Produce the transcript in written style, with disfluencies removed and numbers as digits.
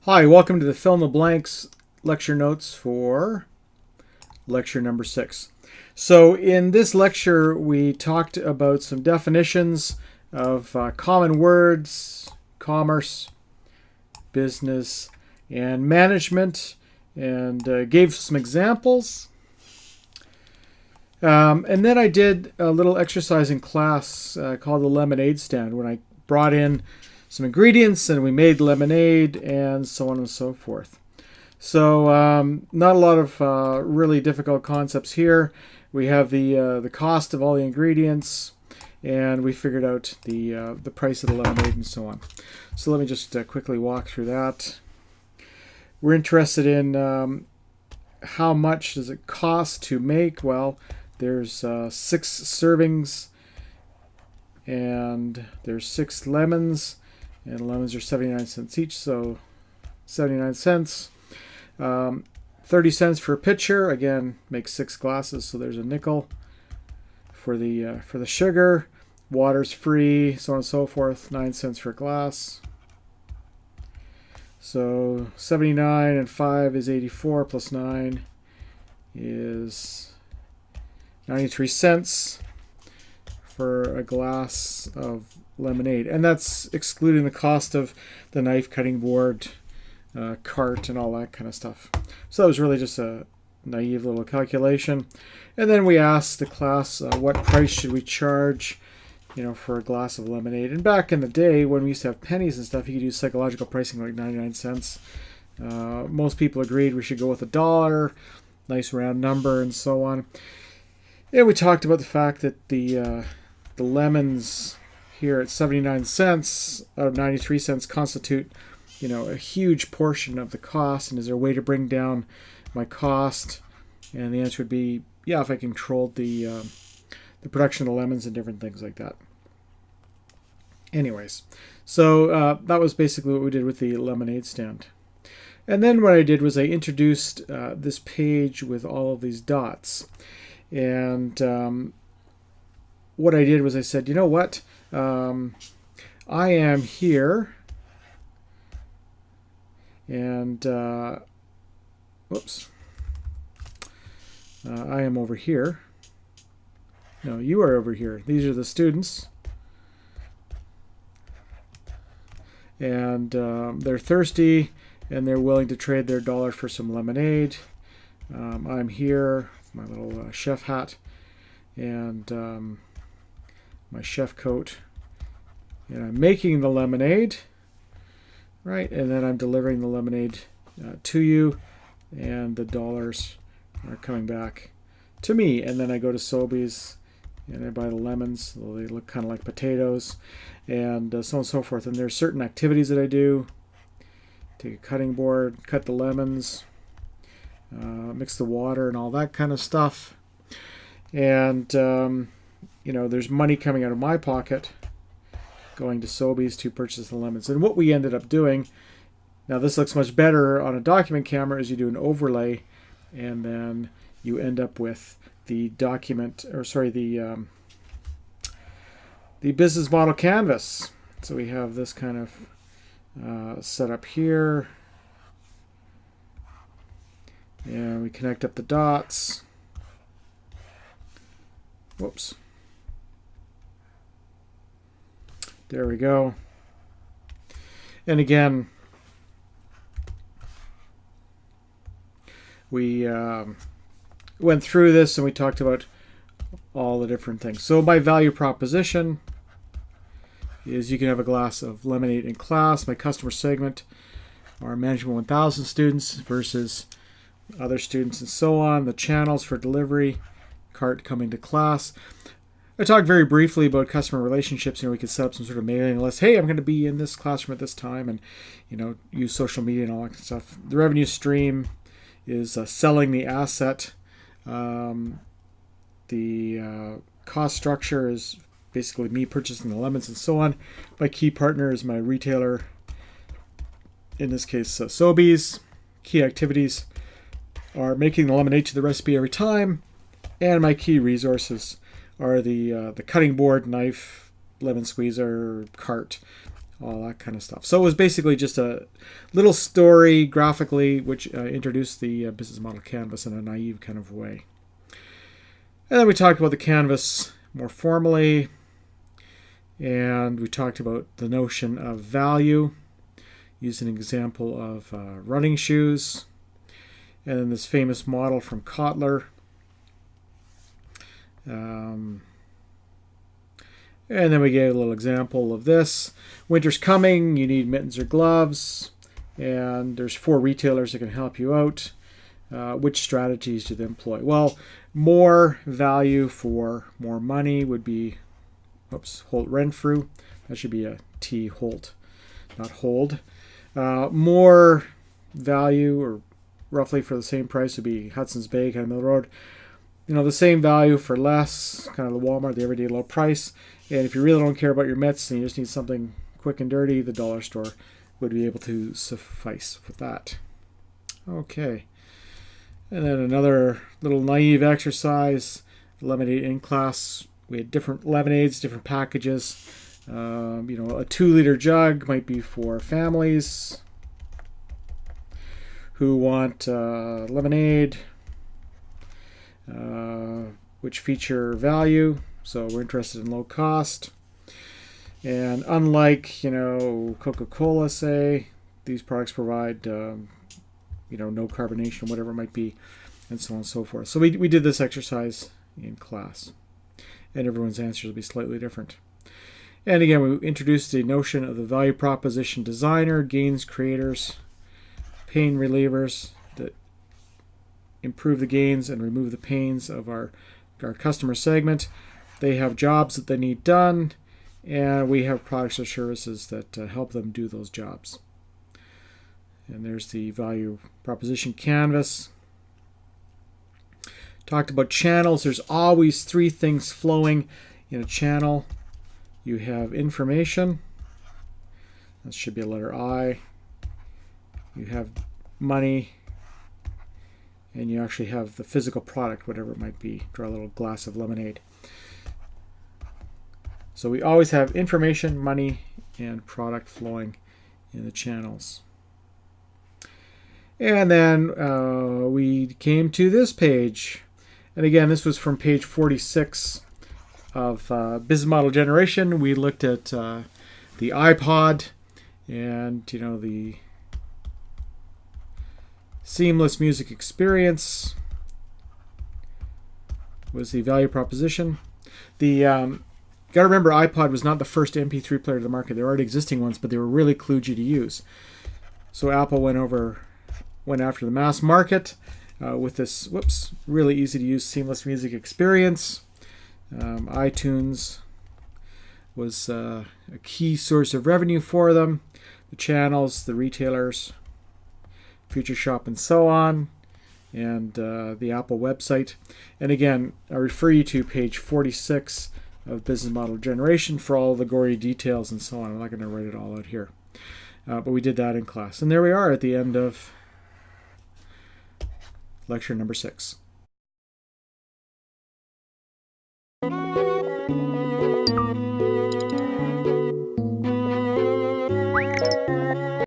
Hi, welcome to the Fill in the Blanks lecture notes for lecture number 6. So in this lecture we talked about some definitions of common words, commerce, business, and management, and gave some examples. And then I did a little exercise in class called the lemonade stand, when I brought in some ingredients and we made lemonade and so on and so forth. So not a lot of really difficult concepts here. We have the cost of all the ingredients, and we figured out the price of the lemonade and so on. So let me just quickly walk through that. We're interested in how much does it cost to make. Well, there's 6 servings, and there's 6 lemons, and lemons are 79 cents each, so 79 cents. 30 cents for a pitcher. Again, makes 6 glasses, so there's a nickel for the sugar. Water's free, so on and so forth. 9 cents for a glass. So 79 and 5 is 84, plus 9 is 93 cents for a glass of lemonade, and that's excluding the cost of the knife, cutting board, cart, and all that kind of stuff. So that was really just a naive little calculation. And then we asked the class what price should we charge, for a glass of lemonade. And back in the day when we used to have pennies and stuff, you could use psychological pricing like 99 cents. Most people agreed we should go with $1, nice round number, and so on. And we talked about the fact that the lemons here at 79 cents out of 93 cents constitute, a huge portion of the cost. And is there a way to bring down my cost? And the answer would be, yeah, if I controlled the production of the lemons and different things like that. Anyways, so that was basically what we did with the lemonade stand. And then what I did was I introduced this page with all of these dots. And what I did was I said, you know what? I am here, and whoops, I am over here. No, you are over here. These are the students, and they're thirsty, and they're willing to trade their $1 for some lemonade. I'm here with my little chef hat and my chef coat, and I'm making the lemonade, right? And then I'm delivering the lemonade to you, and the dollars are coming back to me. And then I go to Sobeys and I buy the lemons. They look kind of like potatoes, and so on and so forth. And there's certain activities that I do. Take a cutting board, cut the lemons, mix the water and all that kind of stuff. And there's money coming out of my pocket going to Sobeys to purchase the lemons. And what we ended up doing, now this looks much better on a document camera, is you do an overlay, and then you end up with the the business model canvas. So we have this kind of set up here, and we connect up the dots. Whoops. There we go. And again, we went through this and we talked about all the different things. So my value proposition is you can have a glass of lemonade in class. My customer segment are Management 1000 students versus other students and so on. The channels for delivery, cart coming to class. I talked very briefly about customer relationships. We could set up some sort of mailing list. Hey, I'm going to be in this classroom at this time, and use social media and all that kind of stuff. The revenue stream is selling the asset. The cost structure is basically me purchasing the lemons and so on. My key partner is my retailer, in this case Sobeys. Key activities are making the lemonade to the recipe every time, and my key resources are the cutting board, knife, lemon squeezer, cart, all that kind of stuff. So it was basically just a little story graphically which introduced the business model canvas in a naive kind of way. And then we talked about the canvas more formally, and we talked about the notion of value. Used an example of running shoes, and then this famous model from Kotler. And then we gave a little example of this. Winter's coming, you need mittens or gloves, and there's 4 retailers that can help you out. Which strategies do they employ? Well, more value for more money would be, Holt Renfrew. That should be a T, Holt, not hold. More value, or roughly for the same price, would be Hudson's Bay, kind of middle road. The same value for less, kind of the Walmart, the everyday low price. And if you really don't care about your mitts and you just need something quick and dirty, the dollar store would be able to suffice with that. Okay. And then another little naive exercise, lemonade in class. We had different lemonades, different packages. A 2-liter jug might be for families who want lemonade, which feature value. So we're interested in low cost. And unlike, Coca-Cola, say, these products provide, no carbonation, whatever it might be, and so on and so forth. So we did this exercise in class. And everyone's answers will be slightly different. And again, we introduced the notion of the value proposition designer, gains creators, pain relievers that improve the gains and remove the pains of our customer segment. They have jobs that they need done, and we have products or services that help them do those jobs. And there's the value proposition canvas. Talked about channels. There's always 3 things flowing in a channel. You have information. That should be a letter I. You have money. And you actually have the physical product, whatever it might be. Draw a little glass of lemonade. So we always have information, money, and product flowing in the channels. And then we came to this page. And again, this was from page 46 of Business Model Generation. We looked at the iPod and, the seamless music experience was the value proposition. Got to remember, iPod was not the first MP3 player to the market. There were already existing ones, but they were really kludgy to use. So Apple went after the mass market with this, really easy to use seamless music experience. iTunes was a key source of revenue for them. The channels, the retailers, Future Shop, and so on, and the Apple website. And again, I refer you to page 46 of Business Model Generation for all the gory details and so on. I'm not going to write it all out here. But we did that in class. And there we are at the end of lecture number 6.